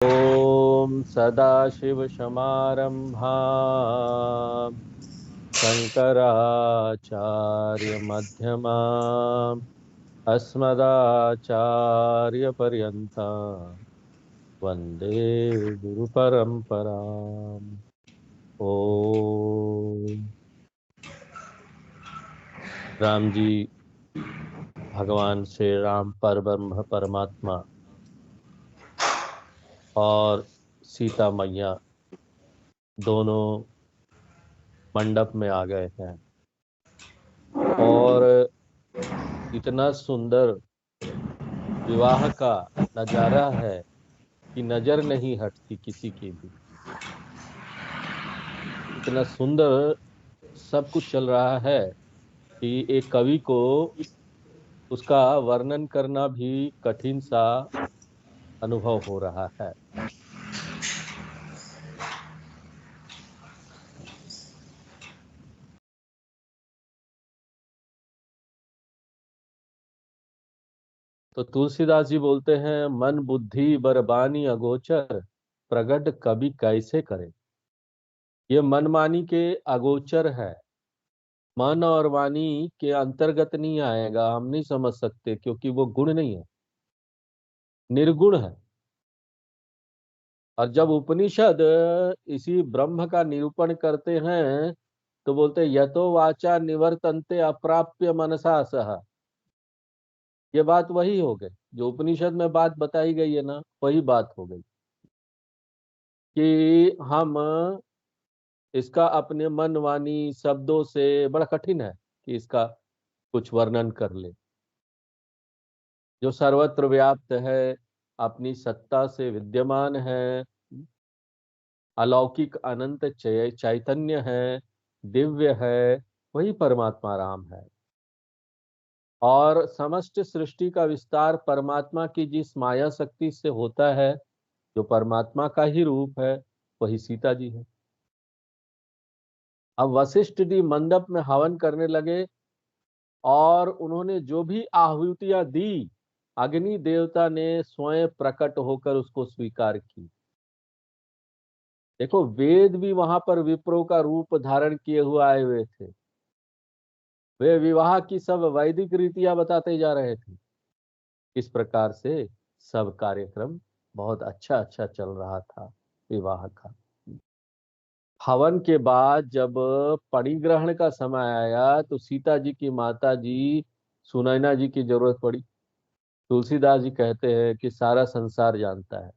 ॐ सदाशिवसमारम्भां शङ्कराचार्यमध्यमाम् अस्मदाचार्यपर्यन्तां वन्दे गुरुपरम्पराम्। ॐ राम जी, भगवान श्री राम परब्रह्म परमात्मा और सीता मैया दोनों मंडप में आ गए हैं और इतना सुंदर विवाह का नजारा है कि नजर नहीं हटती किसी की भी। इतना सुंदर सब कुछ चल रहा है कि एक कवि को उसका वर्णन करना भी कठिन सा अनुभव हो रहा है। तो तुलसीदास जी बोलते हैं, मन बुद्धि बरबानी अगोचर, प्रगट कवि कैसे करे। ये मनमानी के अगोचर है, मन और वाणी के अंतर्गत नहीं आएगा, हम नहीं समझ सकते क्योंकि वो गुण नहीं है, निर्गुण है। और जब उपनिषद इसी ब्रह्म का निरूपण करते हैं तो बोलते हैं, यतो वाचा निवर्तन्ते अप्राप्य मनसा सह। ये बात वही हो गई जो उपनिषद में बात बताई गई है ना, वही बात हो गई कि हम इसका अपने मन वाणी शब्दों से बड़ा कठिन है कि इसका कुछ वर्णन कर ले। जो सर्वत्र व्याप्त है, अपनी सत्ता से विद्यमान है, अलौकिक अनंत चैतन्य है, दिव्य है, वही परमात्मा राम है। और समस्त सृष्टि का विस्तार परमात्मा की जिस माया शक्ति से होता है, जो परमात्मा का ही रूप है, वही सीता जी है। अब वशिष्ठ जी मंडप में हवन करने लगे और उन्होंने जो भी आहुतियां दी, अग्नि देवता ने स्वयं प्रकट होकर उसको स्वीकार की। देखो, वेद भी वहां पर विप्रो का रूप धारण किए हुए आए हुए थे। वे विवाह की सब वैदिक रीतियां बताते जा रहे थे। इस प्रकार से सब कार्यक्रम बहुत अच्छा अच्छा चल रहा था विवाह का। हवन के बाद जब परिग्रहण का समय आया तो सीता जी की माता जी सुनैना जी की जरूरत पड़ी। तुलसीदास जी कहते हैं कि सारा संसार जानता है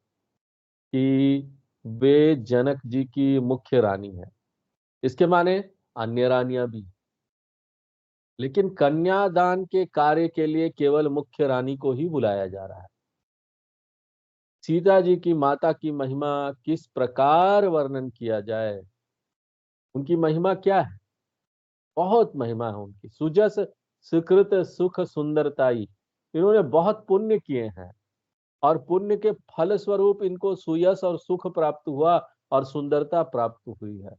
कि वे जनक जी की मुख्य रानी है। इसके माने अन्य रानियां भी, लेकिन कन्यादान के कार्य के लिए केवल मुख्य रानी को ही बुलाया जा रहा है। सीता जी की माता की महिमा किस प्रकार वर्णन किया जाए। उनकी महिमा क्या है? बहुत महिमा है उनकी। सुजस सुकृत सुख सुंदरताई, इन्होंने बहुत पुण्य किए हैं और पुण्य के फल स्वरूप इनको सुयश और सुख प्राप्त हुआ और सुंदरता प्राप्त हुई है।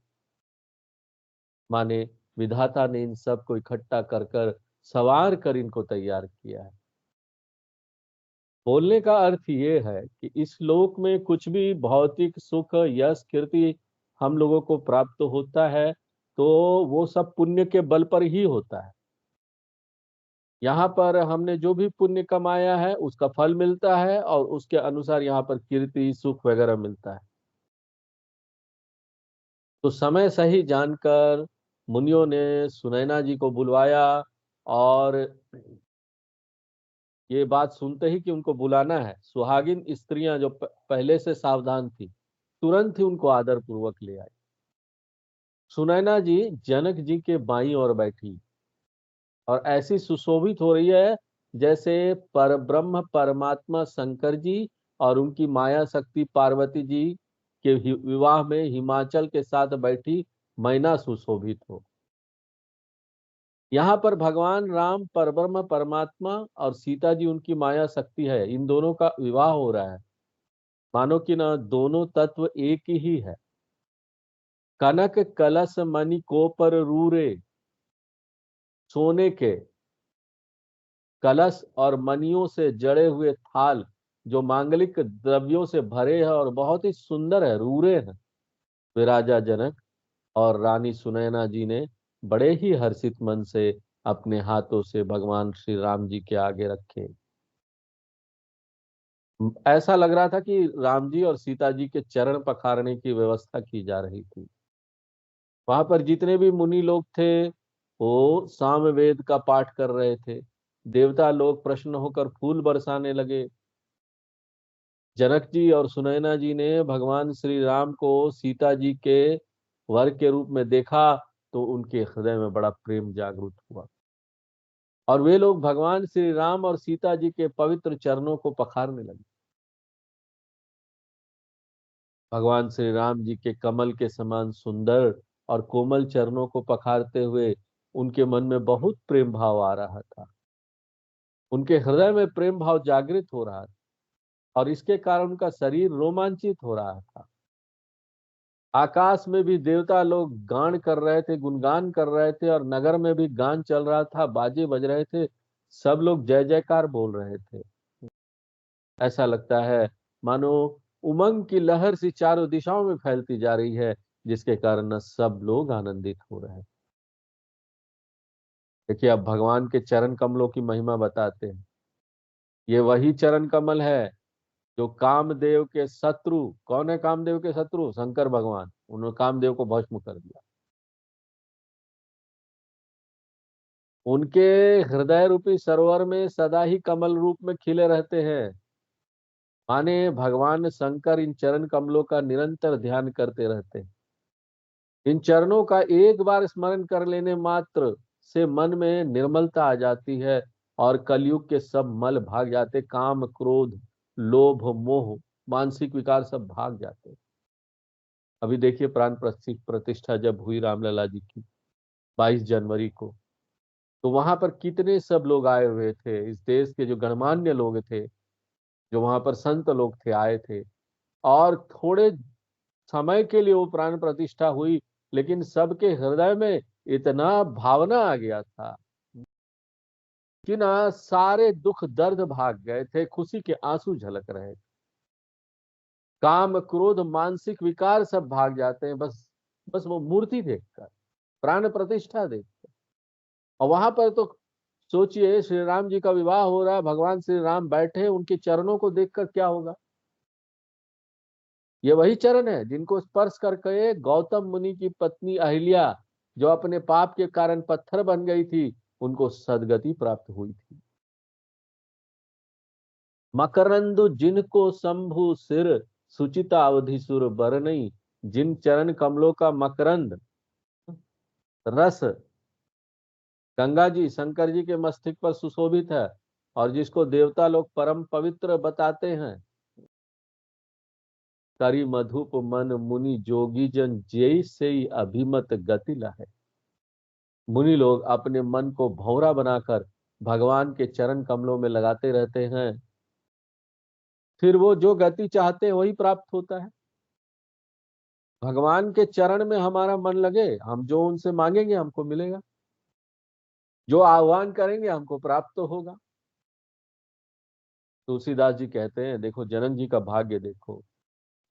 माने विधाता ने इन सब को इकट्ठा कर कर सवार कर इनको तैयार किया है। बोलने का अर्थ ये है कि इस लोक में कुछ भी भौतिक सुख यश कीर्ति हम लोगों को प्राप्त होता है तो वो सब पुण्य के बल पर ही होता है। यहाँ पर हमने जो भी पुण्य कमाया है उसका फल मिलता है और उसके अनुसार यहाँ पर कीर्ति सुख वगैरह मिलता है। तो समय सही जानकर मुनियों ने सुनैना जी को बुलवाया और ये बात सुनते ही कि उनको बुलाना है, सुहागिन स्त्रियां जो पहले से सावधान थी, तुरंत ही उनको आदर पूर्वक ले आई। सुनैना जी जनक जी के बाईं ओर बैठी और ऐसी सुशोभित हो रही है जैसे परब्रह्म परमात्मा शंकर जी और उनकी माया शक्ति पार्वती जी के विवाह में हिमाचल के साथ बैठी मैना सुशोभित हो। यहाँ पर भगवान राम परब्रह्म परमात्मा और सीता जी उनकी माया शक्ति है, इन दोनों का विवाह हो रहा है। मानो कि ना दोनों तत्व एक ही है। कनक कलश मणि को पर रूरे, सोने के कलश और मणियों से जड़े हुए थाल जो मांगलिक द्रव्यों से भरे हैं और बहुत ही सुंदर है, रूरे हैं, वे राजा जनक और रानी सुनैना जी ने बड़े ही हर्षित मन से अपने हाथों से भगवान श्री राम जी के आगे रखे। ऐसा लग रहा था कि राम जी और सीता जी के चरण पखारने की व्यवस्था की जा रही थी। वहां पर जितने भी मुनि लोग थे वो सामवेद का पाठ कर रहे थे। देवता लोग प्रसन्न होकर फूल बरसाने लगे। जनक जी और सुनैना जी ने भगवान श्री राम को सीता जी के वर के रूप में देखा तो उनके हृदय में बड़ा प्रेम जागृत हुआ और वे लोग भगवान श्री राम और सीता जी के पवित्र चरणों को पखारने लगे। भगवान श्री राम जी के कमल के समान सुंदर और कोमल चरणों को पखारते हुए उनके मन में बहुत प्रेम भाव आ रहा था। उनके हृदय में प्रेम भाव जागृत हो रहा था और इसके कारण उनका शरीर रोमांचित हो रहा था। आकाश में भी देवता लोग गान कर रहे थे, गुणगान कर रहे थे और नगर में भी गान चल रहा था, बाजे बज रहे थे, सब लोग जय जयकार बोल रहे थे। ऐसा लगता है मानो उमंग की लहर सी चारों दिशाओं में फैलती जा रही है, जिसके कारण न सब लोग आनंदित हो रहे हैं। देखिए, अब भगवान के चरण कमलों की महिमा बताते हैं। ये वही चरण कमल है जो कामदेव के शत्रु, कौन है कामदेव के शत्रु? शंकर भगवान, उन्होंने कामदेव को भस्म कर दिया। उनके हृदय रूपी सरोवर में सदा ही कमल रूप में खिले रहते हैं। माने भगवान शंकर इन चरण कमलों का निरंतर ध्यान करते रहते हैं। इन चरणों का एक बार स्मरण कर लेने मात्र से मन में निर्मलता आ जाती है और कलयुग के सब मल भाग जाते, काम क्रोध लोभ मोह मानसिक विकार सब भाग जाते। अभी देखिए प्राण प्रतिष्ठा जब हुई रामलला जी की 22 जनवरी को, तो वहां पर कितने सब लोग आए हुए थे। इस देश के जो गणमान्य लोग थे, जो वहां पर संत लोग थे, आए थे। और थोड़े समय के लिए वो प्राण प्रतिष्ठा हुई, लेकिन सबके हृदय में इतना भावना आ गया था कि ना सारे दुख दर्द भाग गए थे, खुशी के आंसू झलक रहे थे। काम क्रोध मानसिक विकार सब भाग जाते हैं बस बस वो मूर्ति देखकर, प्राण प्रतिष्ठा देखकर। और वहां पर तो सोचिए, श्री राम जी का विवाह हो रहा है, भगवान श्री राम बैठे, उनके चरणों को देखकर क्या होगा। ये वही चरण है जिनको स्पर्श करके गौतम मुनि की पत्नी अहिल्या, जो अपने पाप के कारण पत्थर बन गई थी, उनको सदगति प्राप्त हुई थी। मकरंदु जिनको शंभु सिर सुचिता अवधि सुर बरनई, जिन चरण कमलों का मकरंद रस गंगा जी शंकर जी के मस्तिष्क पर सुशोभित है और जिसको देवता लोग परम पवित्र बताते हैं। करी मधुप मन मुनि जोगी जन जय से अभिमत गति लहै। मुनि लोग अपने मन को भौरा बनाकर भगवान के चरण कमलों में लगाते रहते हैं, फिर वो जो गति चाहते हैं वही प्राप्त होता है। भगवान के चरण में हमारा मन लगे, हम जो उनसे मांगेंगे हमको मिलेगा, जो आह्वान करेंगे हमको प्राप्त तो होगा। तुलसीदास जी कहते हैं, देखो जनक जी का भाग्य देखो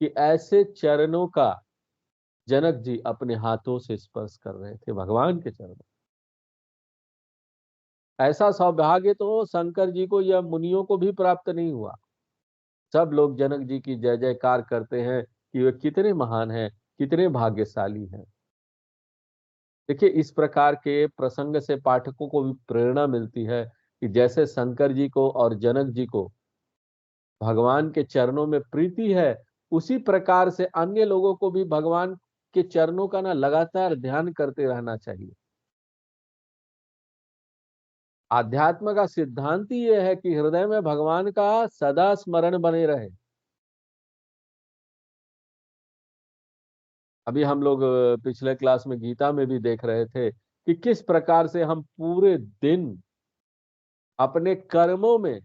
कि ऐसे चरणों का जनक जी अपने हाथों से स्पर्श कर रहे थे भगवान के चरणों। ऐसा सौभाग्य तो शंकर जी को या मुनियों को भी प्राप्त नहीं हुआ। सब लोग जनक जी की जय जयकार करते हैं कि वे कितने महान हैं, कितने भाग्यशाली हैं। देखिए, इस प्रकार के प्रसंग से पाठकों को भी प्रेरणा मिलती है कि जैसे शंकर जी को और जनक जी को भगवान के चरणों में प्रीति है, उसी प्रकार से अन्य लोगों को भी भगवान के चरणों का ना लगातार ध्यान करते रहना चाहिए। आध्यात्म का सिद्धांत ही यह है कि हृदय में भगवान का सदा स्मरण बने रहे। अभी हम लोग पिछले क्लास में गीता में भी देख रहे थे कि किस प्रकार से हम पूरे दिन अपने कर्मों में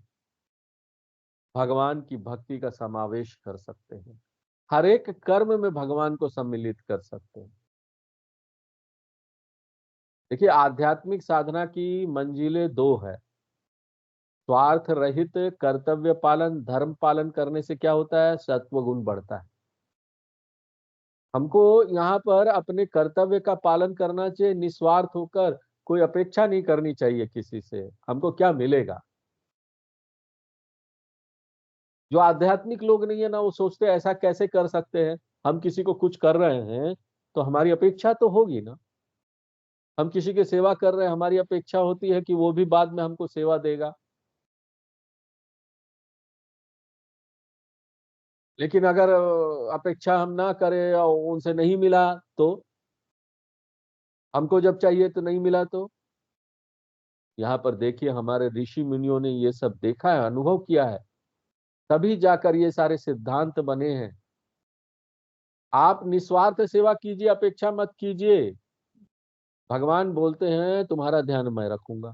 भगवान की भक्ति का समावेश कर सकते हैं। हर एक कर्म में भगवान को सम्मिलित कर सकते हैं। देखिए, आध्यात्मिक साधना की मंजिलें दो है। स्वार्थ रहित कर्तव्य पालन, धर्म पालन करने से क्या होता है? सत्व गुण बढ़ता है। हमको यहाँ पर अपने कर्तव्य का पालन करना चाहिए, निस्वार्थ होकर। कोई अपेक्षा नहीं करनी चाहिए किसी से, हमको क्या मिलेगा। जो आध्यात्मिक लोग नहीं है ना, वो सोचते हैं ऐसा कैसे कर सकते हैं, हम किसी को कुछ कर रहे हैं तो हमारी अपेक्षा तो होगी ना। हम किसी की सेवा कर रहे हैं, हमारी अपेक्षा होती है कि वो भी बाद में हमको सेवा देगा। लेकिन अगर अपेक्षा हम ना करें और उनसे नहीं मिला तो, हमको जब चाहिए तो नहीं मिला तो। यहाँ पर देखिए, हमारे ऋषि मुनियों ने ये सब देखा है, अनुभव किया है, तभी जाकर ये सारे सिद्धांत बने हैं। आप निस्वार्थ सेवा कीजिए, अपेक्षा मत कीजिए। भगवान बोलते हैं तुम्हारा ध्यान मैं रखूंगा।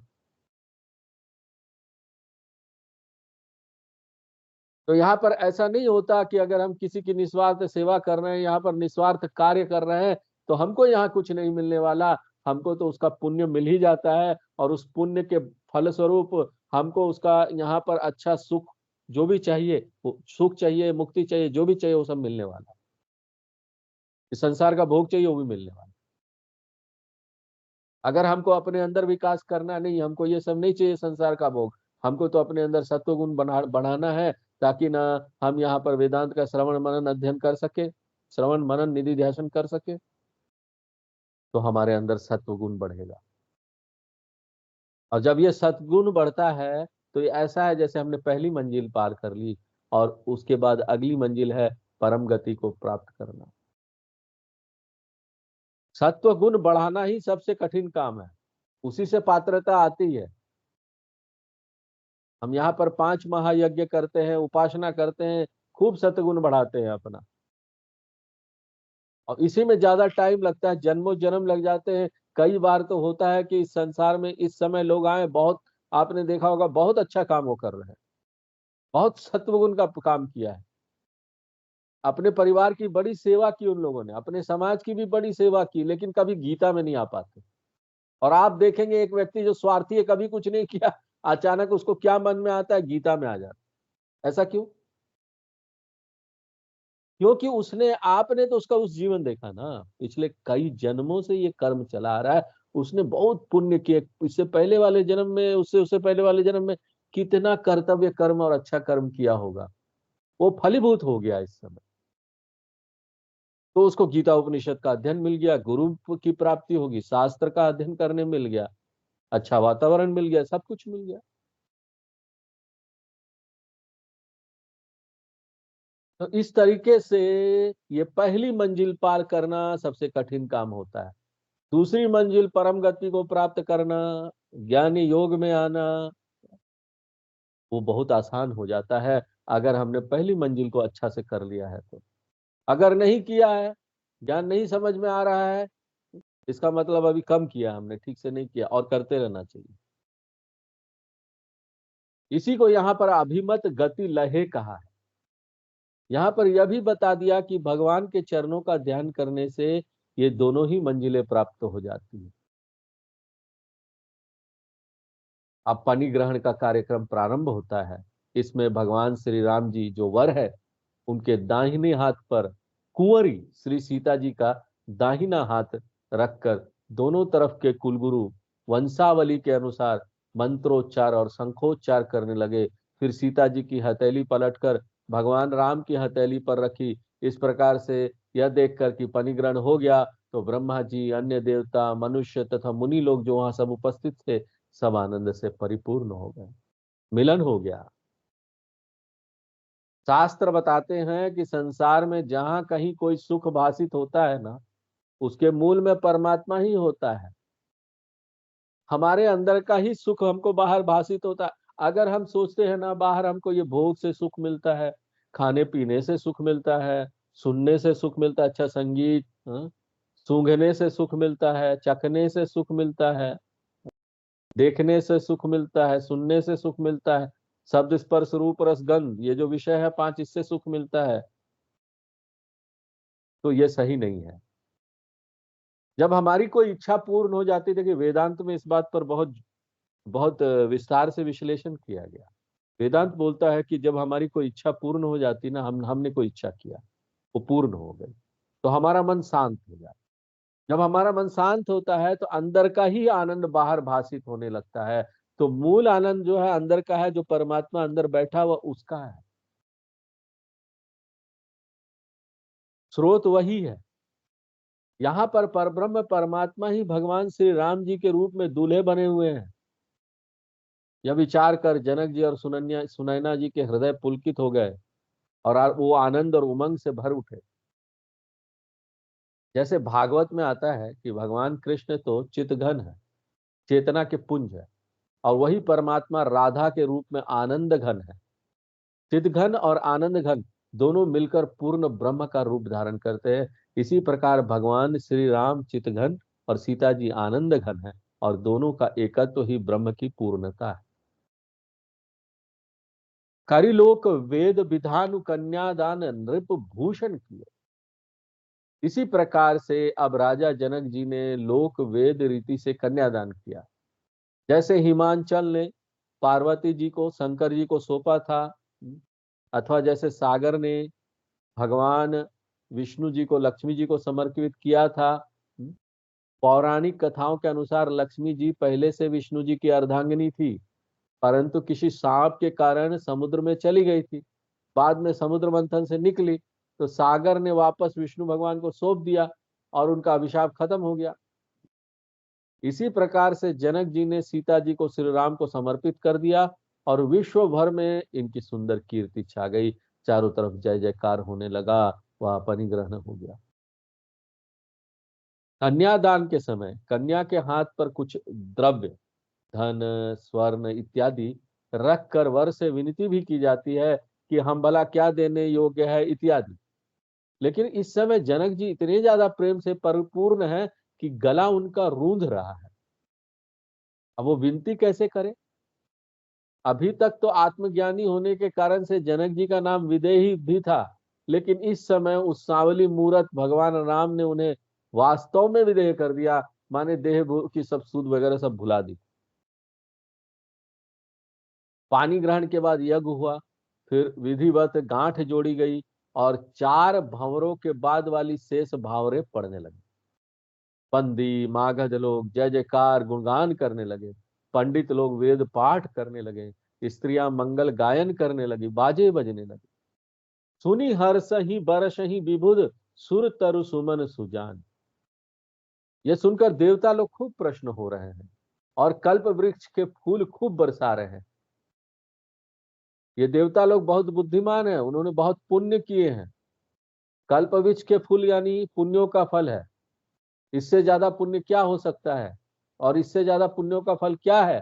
तो यहाँ पर ऐसा नहीं होता कि अगर हम किसी की निस्वार्थ सेवा कर रहे हैं, यहाँ पर निस्वार्थ कार्य कर रहे हैं, तो हमको यहाँ कुछ नहीं मिलने वाला। हमको तो उसका पुण्य मिल ही जाता है, और उस पुण्य के फलस्वरूप हमको उसका यहाँ पर अच्छा सुख, जो भी चाहिए, वो सुख चाहिए, मुक्ति चाहिए, जो भी चाहिए वो सब मिलने वाला है। इस संसार का भोग चाहिए वो भी मिलने वाला है। अगर हमको अपने अंदर विकास करना नहीं, हमको ये सब नहीं चाहिए संसार का भोग, हमको तो अपने अंदर सत्वगुण बढ़ाना है, ताकि ना हम यहाँ पर वेदांत का श्रवण मनन अध्ययन कर सके, श्रवण मनन निधि ध्यान कर सके, तो हमारे अंदर सत्वगुण बढ़ेगा। और जब ये सत्गुण बढ़ता है तो ये ऐसा है जैसे हमने पहली मंजिल पार कर ली, और उसके बाद अगली मंजिल है परम गति को प्राप्त करना। सत्व गुण बढ़ाना ही सबसे कठिन काम है, उसी से पात्रता आती है। हम यहाँ पर 5 महायज्ञ करते हैं, उपासना करते हैं, खूब सत्गुण बढ़ाते हैं अपना, और इसी में ज्यादा टाइम लगता है, जन्मों जन्म लग जाते हैं। कई बार तो होता है कि इस संसार में इस समय लोग आए, बहुत आपने देखा होगा, बहुत अच्छा काम वो कर रहे हैं, बहुत सत्वगुण का काम किया है, अपने परिवार की बड़ी सेवा की उन लोगों ने, अपने समाज की भी बड़ी सेवा की, लेकिन कभी गीता में नहीं आ पाते। और आप देखेंगे एक व्यक्ति जो स्वार्थी है, कभी कुछ नहीं किया, अचानक उसको क्या मन में आता है, गीता में आ जाता है। ऐसा क्यों? क्योंकि उसने, आपने तो उसका उस जीवन देखा ना, पिछले कई जन्मों से ये कर्म चला आ रहा है, उसने बहुत पुण्य किए, इससे पहले वाले जन्म में, उससे उससे पहले वाले जन्म में कितना कर्तव्य कर्म और अच्छा कर्म किया होगा, वो फलीभूत हो गया इस समय। तो उसको गीता उपनिषद का अध्ययन मिल गया, गुरु की प्राप्ति होगी, शास्त्र का अध्ययन करने मिल गया, अच्छा वातावरण मिल गया, सब कुछ मिल गया। तो इस तरीके से ये पहली मंजिल पार करना सबसे कठिन काम होता है। दूसरी मंजिल परम गति को प्राप्त करना, ज्ञानी योग में आना, वो बहुत आसान हो जाता है, अगर हमने पहली मंजिल को अच्छा से कर लिया है तो। अगर नहीं किया है, ज्ञान नहीं समझ में आ रहा है, इसका मतलब अभी कम किया हमने, ठीक से नहीं किया, और करते रहना चाहिए। इसी को यहाँ पर अभिमत गति लहे कहा है। यहाँ पर यह भी बता दिया कि भगवान के चरणों का ध्यान करने से ये दोनों ही मंजिलें प्राप्त हो जाती है। अब पानी ग्रहण का कार्यक्रम प्रारंभ होता है। इसमें भगवान श्री राम जी जो वर है, उनके दाहिने हाथ पर कुंवरी श्री सीता जी का दाहिना हाथ रखकर दोनों तरफ के कुलगुरु वंशावली के अनुसार मंत्रोच्चार और शंखोच्चार करने लगे। फिर सीता जी की हथेली पलटकर भगवान राम की हथेली पर रखी। इस प्रकार से यह देखकर कि पनिग्रहण हो गया, तो ब्रह्मा जी, अन्य देवता, मनुष्य तथा मुनि लोग जो वहां सब उपस्थित थे, सब आनंद से परिपूर्ण हो गए, मिलन हो गया। शास्त्र बताते हैं कि संसार में जहां कहीं कोई सुख भाषित होता है ना, उसके मूल में परमात्मा ही होता है। हमारे अंदर का ही सुख हमको बाहर भाषित होता है। अगर हम सोचते हैं ना बाहर हमको ये भोग से सुख मिलता है, खाने पीने से सुख मिलता है, सुनने से सुख मिलता है, अच्छा संगीत, हाँ, सूंघने से सुख मिलता है, चखने से सुख मिलता है, देखने से सुख मिलता है, सुनने से सुख मिलता है, शब्द स्पर्श रूप रस गंध, ये जो विषय है 5, इससे सुख मिलता है, तो ये सही नहीं है। जब हमारी कोई इच्छा पूर्ण हो जाती, देखिए वेदांत में इस बात पर बहुत बहुत विस्तार से विश्लेषण किया गया। वेदांत बोलता है कि जब हमारी कोई इच्छा पूर्ण हो जाती ना, हमने कोई इच्छा किया, वो पूर्ण हो गई, तो हमारा मन शांत हो जाता। जब हमारा मन शांत होता है तो अंदर का ही आनंद बाहर भाषित होने लगता है। तो मूल आनंद जो है अंदर का है, जो परमात्मा अंदर बैठा हुआ उसका है, स्रोत वही है। यहाँ पर परब्रह्म परमात्मा ही भगवान श्री राम जी के रूप में दूल्हे बने हुए हैं। यह विचार कर जनक जी और सुनैना जी के हृदय पुलकित हो गए और वो आनंद और उमंग से भर उठे। जैसे भागवत में आता है कि भगवान कृष्ण तो चितघन है, चेतना के पुंज है, और वही परमात्मा राधा के रूप में आनंद घन है। चितघन और आनंद घन दोनों मिलकर पूर्ण ब्रह्म का रूप धारण करते हैं। इसी प्रकार भगवान श्री राम चितघन और सीता जी आनंद घन है, और दोनों का एकत्व ही ब्रह्म की पूर्णता है। करिलोक वेद विधानु कन्यादान नृप भूषण किए। इसी प्रकार से अब राजा जनक जी ने लोक वेद रीति से कन्यादान किया। जैसे हिमांचल ने पार्वती जी को शंकर जी को सौंपा था, अथवा जैसे सागर ने भगवान विष्णु जी को लक्ष्मी जी को समर्पित किया था। पौराणिक कथाओं के अनुसार लक्ष्मी जी पहले से विष्णु जी की अर्धांगिनी थी, परंतु किसी सांप के कारण समुद्र में चली गई थी। बाद में समुद्र मंथन से निकली तो सागर ने वापस विष्णु भगवान को सौंप दिया और उनका अभिशाप खत्म हो गया। इसी प्रकार से जनक जी ने सीता जी को श्री राम को समर्पित कर दिया और विश्व भर में इनकी सुंदर कीर्ति छा गई। चारों तरफ जय जयकार होने लगा, वह परिग्रहण हो गया। कन्यादान के समय कन्या के हाथ पर कुछ द्रव्य, धन, स्वर्ण इत्यादि रख कर वर से विनती भी की जाती है कि हम भला क्या देने योग्य है इत्यादि। लेकिन इस समय जनक जी इतने ज्यादा प्रेम से परिपूर्ण है कि गला उनका रूंध रहा है। अब वो विनती कैसे करे? अभी तक तो आत्मज्ञानी होने के कारण से जनक जी का नाम विदेही भी था, लेकिन इस समय उस सांवली मूरत भगवान राम ने उन्हें वास्तव में विदेह कर दिया, माने देह की सब सूद वगैरह सब भुला दी। पानी ग्रहण के बाद यज्ञ हुआ, फिर विधिवत गांठ जोड़ी गई और 4 भंवरों के बाद वाली शेष भावरे पड़ने लगी। बंदी मागध लोग जय जयकार गुणगान करने लगे, पंडित लोग वेद पाठ करने लगे, स्त्रियां मंगल गायन करने लगी, बाजे बजने लगे। सुनी हर्षहि बरसहि विबुध सुर तरु सुमन सुजान। ये सुनकर देवता लोग खूब प्रश्न हो रहे हैं और कल्प वृक्ष के फूल खूब बरसा रहे हैं। ये देवता लोग बहुत बुद्धिमान हैं, उन्होंने बहुत पुण्य किए हैं। कल्प वृक्ष के फूल यानी पुण्यों का फल है। इससे ज्यादा पुण्य क्या हो सकता है? और इससे ज्यादा पुण्यों का फल क्या है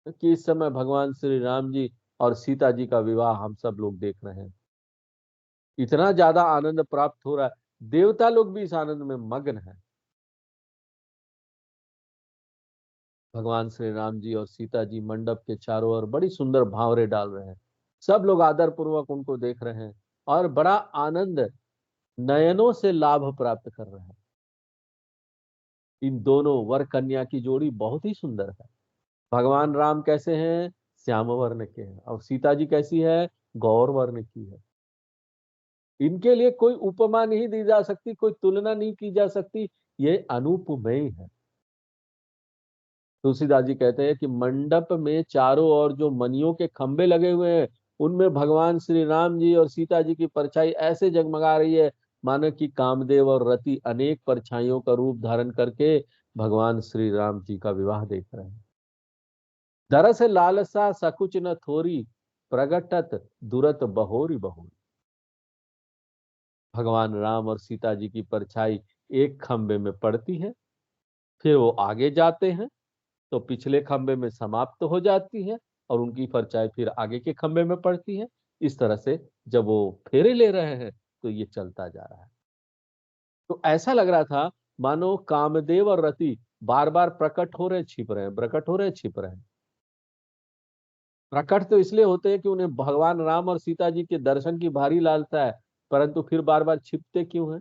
कि इस समय भगवान श्री राम जी और सीता जी का विवाह हम सब लोग देख रहे हैं। इतना ज्यादा आनंद प्राप्त हो रहा है, देवता लोग भी इस आनंद में मग्न हैं। भगवान श्री राम जी और सीता जी मंडप के चारों ओर बड़ी सुंदर भावरे डाल रहे हैं। सब लोग आदर पूर्वक उनको देख रहे हैं और बड़ा आनंद नयनों से लाभ प्राप्त कर रहे हैं। इन दोनों वर कन्या की जोड़ी बहुत ही सुंदर है। भगवान राम कैसे हैं? श्याम वर्ण के हैं, और सीता जी कैसी है? गौर वर्ण की है। इनके लिए कोई उपमा नहीं दी जा सकती, कोई तुलना नहीं की जा सकती, ये अनुपमेय है। तुलसीदास जी कहते हैं कि मंडप में चारों ओर जो मनियों के खंभे लगे हुए हैं, उनमें भगवान श्री राम जी और सीता जी की परछाई ऐसे जगमगा रही है मानो कि कामदेव और रति अनेक परछाइयों का रूप धारण करके भगवान श्री राम जी का विवाह देख रहे हैं। दरस लालसा सकुच न थोरी, प्रगटत दुरत बहोरी बहोरी। भगवान राम और सीता जी की परछाई एक खंबे में पड़ती है, फिर वो आगे जाते हैं तो पिछले खंबे में समाप्त हो जाती है और उनकी परछाई फिर आगे के खंबे में पड़ती है। इस तरह से जब वो फेरे ले रहे हैं तो ये चलता जा रहा है। तो ऐसा लग रहा था मानो कामदेव और रति बार बार प्रकट हो रहे छिप रहे हैं, प्रकट हो रहे छिप रहे हैं। प्रकट तो इसलिए होते हैं कि उन्हें भगवान राम और सीता जी के दर्शन की भारी लालसा है, परंतु फिर बार बार छिपते क्यों हैं?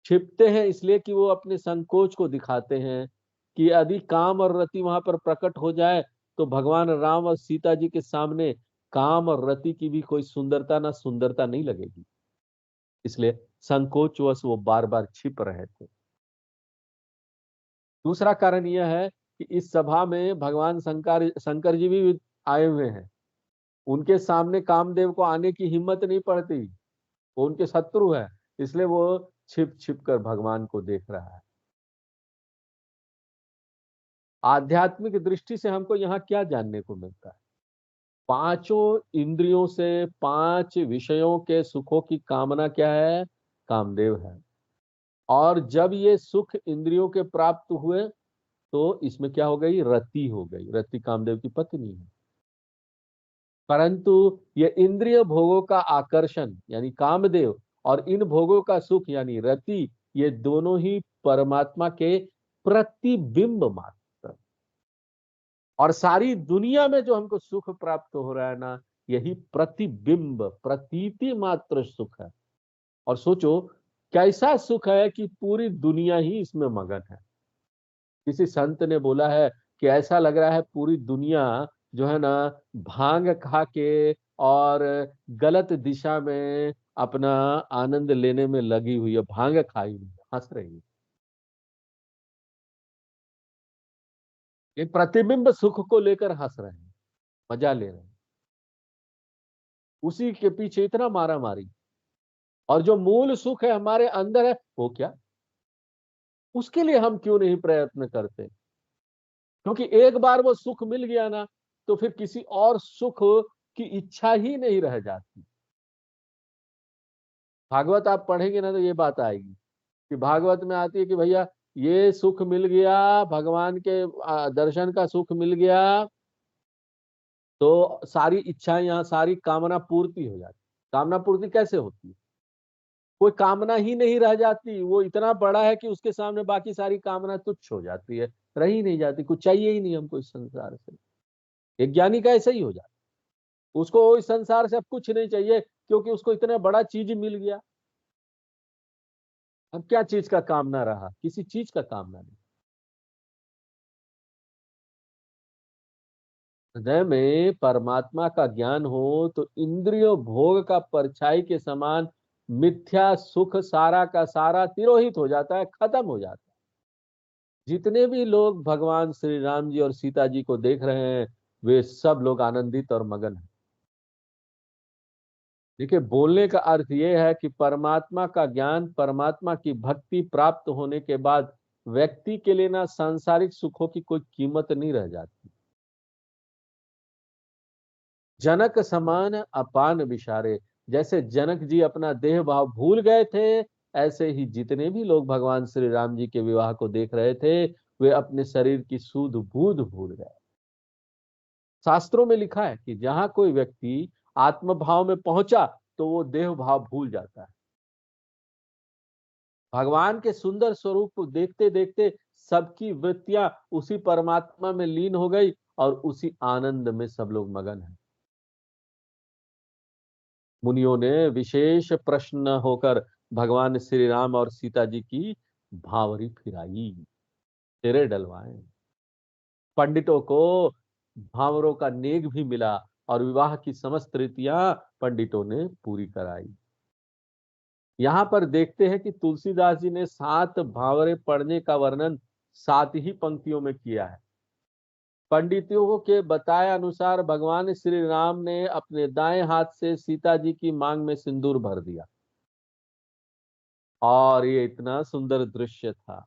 छिपते हैं इसलिए कि वो अपने संकोच को दिखाते हैं, कि यदि काम और रति वहां पर प्रकट हो जाए तो भगवान राम और सीता जी के सामने काम और रति की भी कोई सुंदरता नहीं लगेगी। इसलिए संकोचवश वो बार बार छिप रहे थे। दूसरा कारण यह है कि इस सभा में भगवान शंकर शंकर जी भी आए हुए हैं। उनके सामने कामदेव को आने की हिम्मत नहीं पड़ती, वो उनके शत्रु है, इसलिए वो छिप छिप कर भगवान को देख रहा है। आध्यात्मिक दृष्टि से हमको यहाँ क्या जानने को मिलता है? पांचों इंद्रियों से पांच विषयों के सुखों की कामना क्या है? कामदेव है। और जब ये सुख इंद्रियों के प्राप्त हुए तो इसमें क्या हो गई? रति हो गई। रति कामदेव की पत्नी है। परंतु ये इंद्रिय भोगों का आकर्षण यानी कामदेव और इन भोगों का सुख यानी रति, ये दोनों ही परमात्मा के प्रतिबिंब मात्र। और सारी दुनिया में जो हमको सुख प्राप्त हो रहा है ना, यही प्रतिबिंब प्रतीति मात्र सुख है। और सोचो कैसा सुख है कि पूरी दुनिया ही इसमें मगन है। किसी संत ने बोला है कि ऐसा लग रहा है पूरी दुनिया जो है ना भांग खा के और गलत दिशा में अपना आनंद लेने में लगी हुई है, भांग खाई हुई है, हंस रही है। ये प्रतिबिंब सुख को लेकर हंस रहे हैं, मजा ले रहे हैं, उसी के पीछे इतना मारा मारी। और जो मूल सुख है हमारे अंदर है, वो क्या? उसके लिए हम क्यों नहीं प्रयत्न करते? क्योंकि एक बार वो सुख मिल गया ना, तो फिर किसी और सुख की इच्छा ही नहीं रह जाती। भागवत आप पढ़ेंगे ना तो ये बात आएगी कि भागवत में आती है कि भैया ये सुख मिल गया, भगवान के दर्शन का सुख मिल गया, तो सारी इच्छाएं यहाँ, सारी कामना पूर्ति हो जाती। कामना पूर्ति कैसे होती है? कोई कामना ही नहीं रह जाती, वो इतना बड़ा है कि उसके सामने बाकी सारी कामना तुच्छ हो जाती है, रह ही नहीं जाती, कुछ चाहिए ही नहीं हमको इस संसार से। एक ज्ञानी का ऐसा ही हो जाता, उसको इस संसार से अब कुछ नहीं चाहिए, क्योंकि उसको इतना बड़ा चीज मिल गया। अब क्या चीज का कामना रहा? किसी चीज का कामना नहीं। हृदय में परमात्मा का ज्ञान हो तो इंद्रियों भोग का परछाई के समान मिथ्या सुख सारा का सारा तिरोहित हो जाता है, खत्म हो जाता है। जितने भी लोग भगवान श्री राम जी और सीता जी को देख रहे हैं, वे सब लोग आनंदित और मगन हैं। देखिए, बोलने का अर्थ यह है कि परमात्मा का ज्ञान, परमात्मा की भक्ति प्राप्त होने के बाद व्यक्ति के लिए ना सांसारिक सुखों की कोई कीमत नहीं रह जाती। जनक समान अपान विचारे, जैसे जनक जी अपना देह भाव भूल गए थे, ऐसे ही जितने भी लोग भगवान श्री राम जी के विवाह को देख रहे थे, वे अपने शरीर की सूध बूध भूल गए। शास्त्रों में लिखा है कि जहां कोई व्यक्ति आत्म भाव में पहुंचा तो वो देह भाव भूल जाता है। भगवान के सुंदर स्वरूप को देखते देखते सबकी वृत्तियां उसी परमात्मा में लीन हो गई और उसी आनंद में सब लोग मगन हैं। मुनियों ने विशेष प्रश्न होकर भगवान श्री राम और सीता जी की भावरी फिराई, तेरे डलवाए। पंडितों को भावरों का नेग भी मिला और विवाह की समस्त रीतियां पंडितों ने पूरी कराई। यहाँ पर देखते हैं कि तुलसीदास जी ने 7 भावरे पढ़ने का वर्णन 7 ही पंक्तियों में किया है। पंडितों के बताए अनुसार भगवान श्री राम ने अपने दाएं हाथ से सीता जी की मांग में सिंदूर भर दिया और ये इतना सुंदर दृश्य था,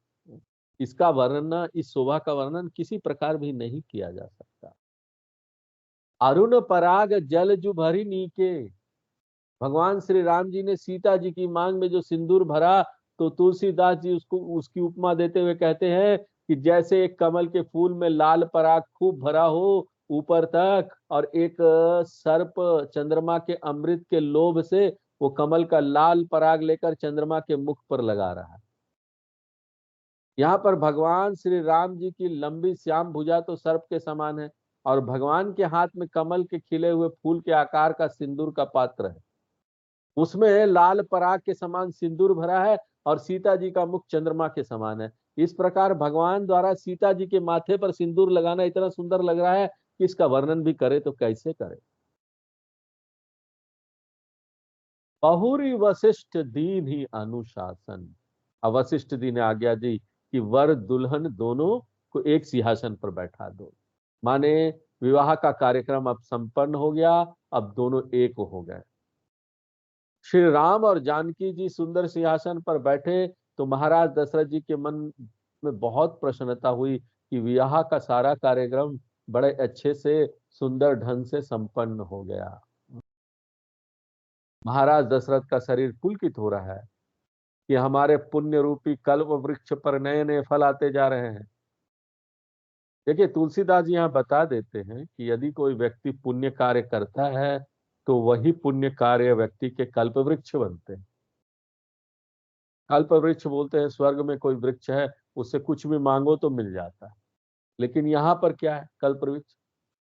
इसका वर्णन, इस शोभा का वर्णन किसी प्रकार भी नहीं किया जा सकता। अरुण पराग जल जु भरी नीके, भगवान श्री राम जी ने सीता जी की मांग में जो सिंदूर भरा, तो तुलसीदास जी उसको उसकी उपमा देते हुए कहते हैं कि जैसे एक कमल के फूल में लाल पराग खूब भरा हो ऊपर तक, और एक सर्प चंद्रमा के अमृत के लोभ से वो कमल का लाल पराग लेकर चंद्रमा के मुख पर लगा रहा है। यहाँ पर भगवान श्री राम जी की लंबी श्याम भुजा तो सर्प के समान है, और भगवान के हाथ में कमल के खिले हुए फूल के आकार का सिंदूर का पात्र है। उसमें लाल पराग के समान सिंदूर भरा है और सीता जी का मुख चंद्रमा के समान है। इस प्रकार भगवान द्वारा सीता जी के माथे पर सिंदूर लगाना इतना सुंदर लग रहा है कि इसका वर्णन भी करे तो कैसे करे। बहुरी वशिष्ठ दीन ही अनुशासन। अब वशिष्ठ जी ने आज्ञा दी कि वर दुल्हन दोनों को एक सिंहासन पर बैठा दो। माने विवाह का कार्यक्रम अब संपन्न हो गया, अब दोनों एक हो गए। श्री राम और जानकी जी सुंदर सिंहासन पर बैठे तो महाराज दशरथ जी के मन में बहुत प्रसन्नता हुई कि विवाह का सारा कार्यक्रम बड़े अच्छे से सुंदर ढंग से संपन्न हो गया। महाराज दशरथ का शरीर पुलकित हो रहा है कि हमारे पुण्य रूपी कल्प वृक्ष पर नए नए फल आते जा रहे हैं। देखिए तुलसीदास जी यहाँ बता देते हैं कि यदि कोई व्यक्ति पुण्य कार्य करता है तो वही पुण्य कार्य व्यक्ति के कल्प वृक्ष बनते हैं। कल्प वृक्ष बोलते हैं स्वर्ग में कोई वृक्ष है, उससे कुछ भी मांगो तो मिल जाता है। लेकिन यहाँ पर क्या है कल्प वृक्ष?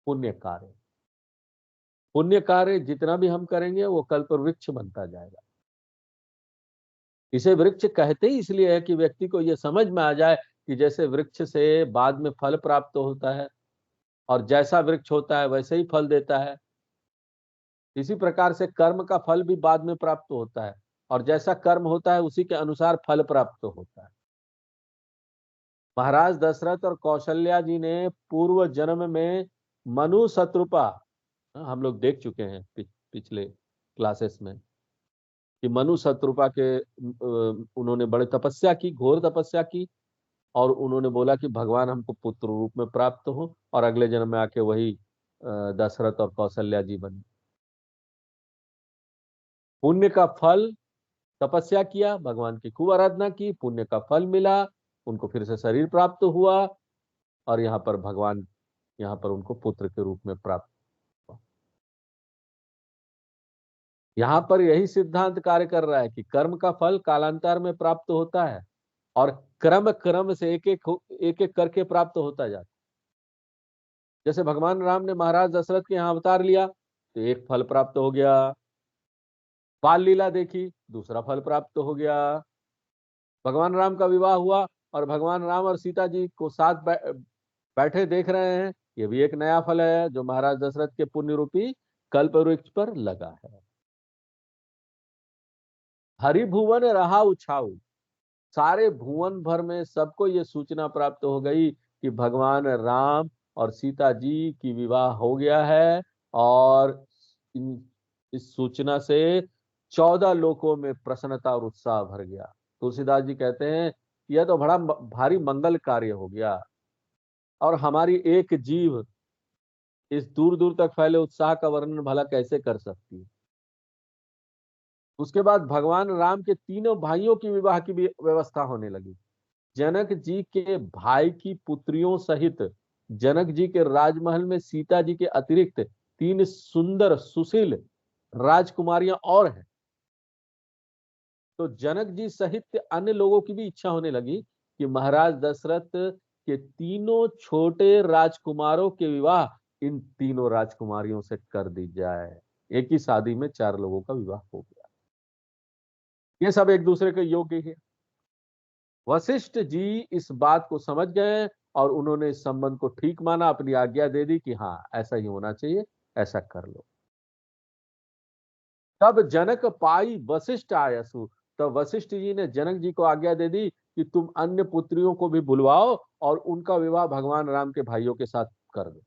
पुण्य कार्य। पुण्य कार्य जितना भी हम करेंगे वो कल्प वृक्ष बनता जाएगा। इसे वृक्ष कहते ही इसलिए है कि व्यक्ति को यह समझ में आ जाए कि जैसे वृक्ष से बाद में फल प्राप्त होता है और जैसा वृक्ष होता है वैसे ही फल देता है, इसी प्रकार से कर्म का फल भी बाद में प्राप्त होता है और जैसा कर्म होता है उसी के अनुसार फल प्राप्त होता है। महाराज दशरथ और कौशल्या जी ने पूर्व जन्म में मनु शत्रुपा, हम लोग देख चुके हैं पिछले क्लासेस में कि मनु शत्रुपा के उन्होंने बड़े तपस्या की, घोर तपस्या की और उन्होंने बोला कि भगवान हमको पुत्र रूप में प्राप्त हो और अगले जन्म में आके वही दशरथ और कौशल्या जी बने। पुण्य का फल, तपस्या किया, भगवान की खूब आराधना की, पुण्य का फल मिला, उनको फिर से शरीर प्राप्त हुआ और यहाँ पर भगवान यहाँ पर उनको पुत्र के रूप में प्राप्त हुआ। यहाँ पर यही सिद्धांत कार्य कर रहा है कि कर्म का फल कालांतर में प्राप्त होता है और क्रम क्रम से एक एक करके प्राप्त होता जाता है। जैसे भगवान राम ने महाराज दशरथ के यहाँ अवतार लिया तो एक फल प्राप्त हो गया, बाल लीला देखी दूसरा फल प्राप्त हो गया, भगवान राम का विवाह हुआ और भगवान राम और सीता जी को साथ बैठे देख रहे हैं, ये भी एक नया फल है जो महाराज दशरथ के पुण्य रूपी कल्प वृक्ष पर लगा है। हरिभुवन रहा उछाऊ। सारे भुवन भर में सबको ये सूचना प्राप्त हो गई कि भगवान राम और सीता जी की विवाह हो गया है और इस सूचना से 14 लोकों में प्रसन्नता और उत्साह भर गया। तुलसीदास जी कहते हैं यह तो बड़ा भारी मंगल कार्य हो गया और हमारी एक जीव इस दूर दूर तक फैले उत्साह का वर्णन भला कैसे कर सकती है। उसके बाद भगवान राम के तीनों भाइयों की विवाह की भी व्यवस्था होने लगी। जनक जी के भाई की पुत्रियों सहित जनक जी के राजमहल में सीता जी के अतिरिक्त 3 सुंदर सुशील राजकुमारियां और हैं। तो जनक जी सहित अन्य लोगों की भी इच्छा होने लगी कि महाराज दशरथ के तीनों छोटे राजकुमारों के विवाह इन तीनों राजकुमारियों से कर दी जाए। एक ही शादी में 4 लोगों का विवाह हो गया। ये सब एक दूसरे के योग्य है। वशिष्ठ जी इस बात को समझ गए और उन्होंने इस संबंध को ठीक माना, अपनी आज्ञा दे दी कि हाँ ऐसा ही होना चाहिए, ऐसा कर लो। तब जनक पाई वशिष्ठ आयसु, तब वशिष्ठ जी ने जनक जी को आज्ञा दे दी कि तुम अन्य पुत्रियों को भी बुलवाओ और उनका विवाह भगवान राम के भाइयों के साथ कर दो।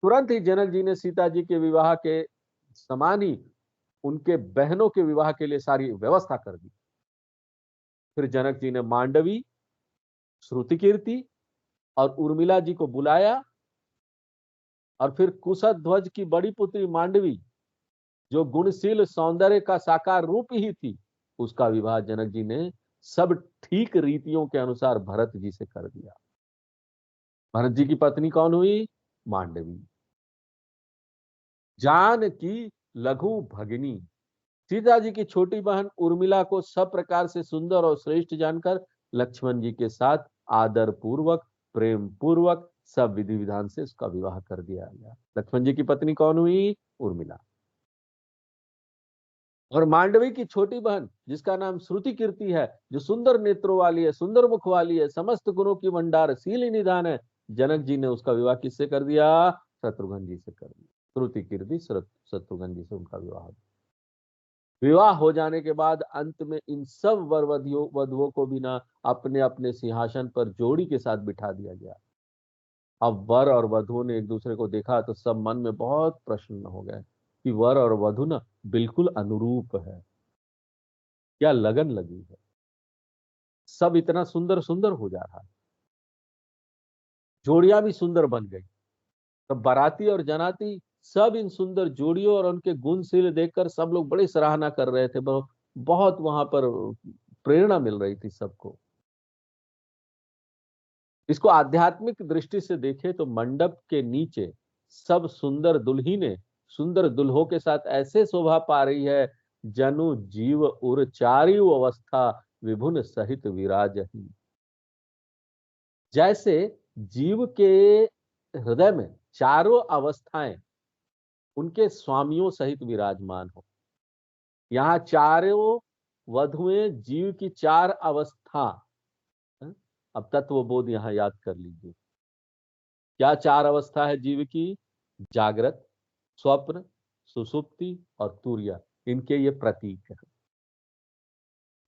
तुरंत ही जनक जी ने सीता जी के विवाह के समान ही उनके बहनों के विवाह के लिए सारी व्यवस्था कर दी। फिर जनक जी ने मांडवी, श्रुति कीर्ति और उर्मिला जी को बुलाया और फिर कुशध्वज की बड़ी पुत्री मांडवी जो गुणशील सौंदर्य का साकार रूप ही थी, उसका विवाह जनक जी ने सब ठीक रीतियों के अनुसार भरत जी से कर दिया। भरत जी की पत्नी कौन हुई? मांडवी। जान की लघु भगिनी, सीता जी की छोटी बहन उर्मिला को सब प्रकार से सुंदर और श्रेष्ठ जानकर लक्ष्मण जी के साथ आदर पूर्वक प्रेम पूर्वक सब विधि विधान से उसका विवाह कर दिया गया। लक्ष्मण जी की पत्नी कौन हुई? उर्मिला। और मांडवी की छोटी बहन जिसका नाम श्रुति कीर्ति है, जो सुंदर नेत्रों वाली है, सुंदर मुख वाली है, समस्त गुणों की भंडार, शील निधान है, जनक जी ने उसका विवाह किससे कर दिया? शत्रुघ्न जी से कर दिया। श्रुति कीर्ति शत्रुघ्न जी से उनका विवाह। विवाह हो जाने के बाद अंत में इन सब वर वधुओं को भी ना अपने अपने सिंहासन पर जोड़ी के साथ बिठा दिया गया। अब वर और वधु ने एक दूसरे को देखा तो सब मन में बहुत प्रसन्न हो गए कि वर और वधु ना बिल्कुल अनुरूप है, क्या लगन लगी है, सब इतना सुंदर सुंदर हो जा रहा है, जोड़ियां भी सुंदर बन गई। तो बाराती और जनाती सब इन सुंदर जोड़ियों और उनके गुणशील देखकर सब लोग बड़ी सराहना कर रहे थे। बहुत वहां पर प्रेरणा मिल रही थी सबको। इसको आध्यात्मिक दृष्टि से देखें तो मंडप के नीचे सब सुंदर दुल्हीने सुंदर दुल्हों के साथ ऐसे शोभा पा रही है, जनु जीव उर चारियु अवस्था विभुन सहित विराजही। जैसे जीव के हृदय में चारों अवस्थाएं उनके स्वामियों सहित विराजमान हो। यहाँ चारों वधुएं जीव की चार अवस्था, अब तत्वबोध यहाँ याद कर लीजिए। क्या चार अवस्था है जीव की? जागृत, स्वप्न, सुसुप्ति और तुर्य, इनके ये प्रतीक है।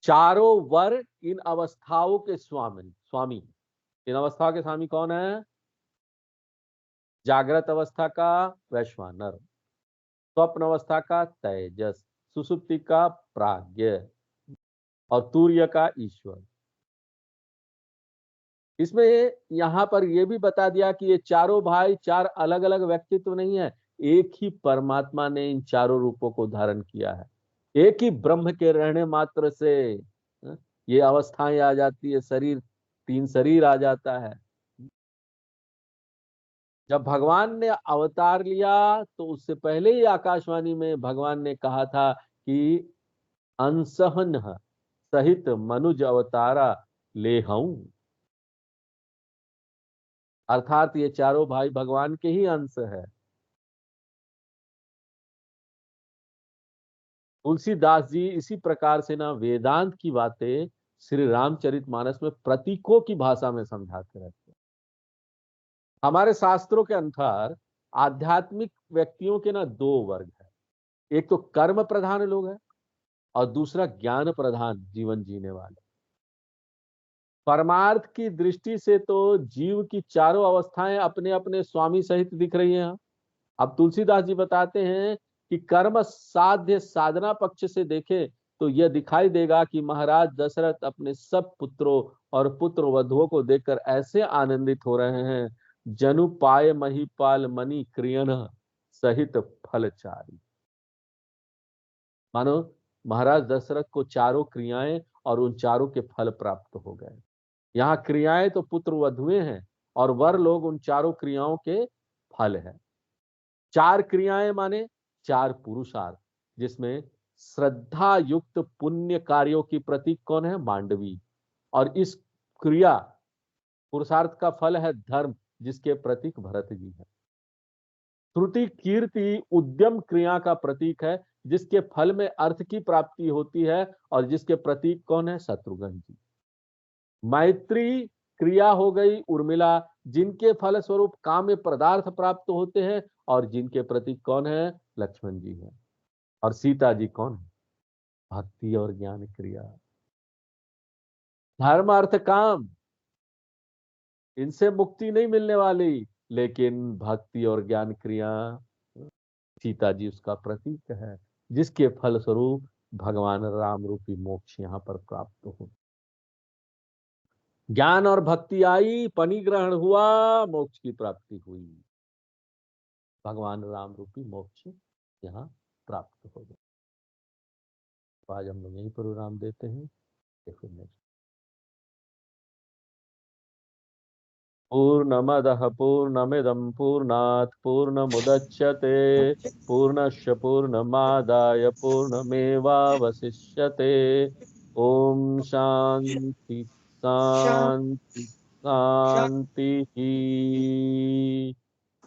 चारों वर इन अवस्थाओं के स्वामी। इन अवस्थाओं के स्वामी कौन है? जागृत अवस्था का वैश्वानर, स्वप्न अवस्था का तेजस, सुसुप्ति का प्राज्ञ और तुर्य का ईश्वर। इसमें यहां पर यह भी बता दिया कि ये चारों भाई चार अलग अलग व्यक्तित्व नहीं है, एक ही परमात्मा ने इन चारों रूपों को धारण किया है। एक ही ब्रह्म के रहने मात्र से ये अवस्थाएं आ जाती है, शरीर, तीन शरीर आ जाता है। जब भगवान ने अवतार लिया तो उससे पहले ही आकाशवाणी में भगवान ने कहा था कि अंसहन सहित मनुज अवतारा ले हूं, अर्थात ये चारों भाई भगवान के ही अंश है। तुलसीदास जी इसी प्रकार से ना वेदांत की बातें श्री रामचरितमानस में प्रतीकों की भाषा में समझाते रहते हैं। हमारे शास्त्रों के अनुसार आध्यात्मिक व्यक्तियों के ना दो वर्ग है, एक तो कर्म प्रधान लोग हैं और दूसरा ज्ञान प्रधान जीवन जीने वाले। परमार्थ की दृष्टि से तो जीव की चारों अवस्थाएं अपने अपने स्वामी सहित दिख रही हैं। अब तुलसीदास जी बताते हैं कि कर्म साध्य साधना पक्ष से देखें तो यह दिखाई देगा कि महाराज दशरथ अपने सब पुत्रों और पुत्र वधुओं को देखकर ऐसे आनंदित हो रहे हैं, जनु पाए महीपाल मणि क्रियन सहित फलचारी। मानो महाराज दशरथ को चारों क्रियाएं और उन चारों के फल प्राप्त हो गए। यहाँ क्रियाएं तो पुत्र वधुएं हैं और वर लोग उन चारों क्रियाओं के फल है। चार क्रियाएं माने चार पुरुषार्थ, जिसमें श्रद्धा युक्त पुण्य कार्यों की प्रतीक कौन है? मांडवी। और इस क्रिया पुरुषार्थ का फल है धर्म, जिसके प्रतीक भरत जी है। श्रुति कीर्ति उद्यम क्रिया का प्रतीक है, जिसके फल में अर्थ की प्राप्ति होती है और जिसके प्रतीक कौन है? शत्रुघ्न जी। मैत्री क्रिया हो गई उर्मिला, जिनके फल स्वरूप काम्य पदार्थ प्राप्त होते हैं और जिनके प्रतीक कौन है? लक्ष्मण जी हैं। और सीता जी कौन है? भक्ति और ज्ञान क्रिया। धर्म अर्थ काम, इनसे मुक्ति नहीं मिलने वाली, लेकिन भक्ति और ज्ञान क्रिया, सीता जी उसका प्रतीक है, जिसके फल स्वरूप भगवान राम रूपी मोक्ष यहाँ पर प्राप्त हो। ज्ञान और भक्ति आई, परिग्रहण हुआ, मोक्ष की प्राप्ति हुई, भगवान राम रूपी मोक्ष यहाँ प्राप्त हो गया। तो आज हम लोग यही पर विराम देते हैं। फिर नेक्स्ट। पूर्णमदः पूर्णमिदं पूर्णात् पूर्णमुदच्यते पूर्णस्य पूर्णमादाय पूर्णमेवावशिष्यते। ओम शांति शांति शांति।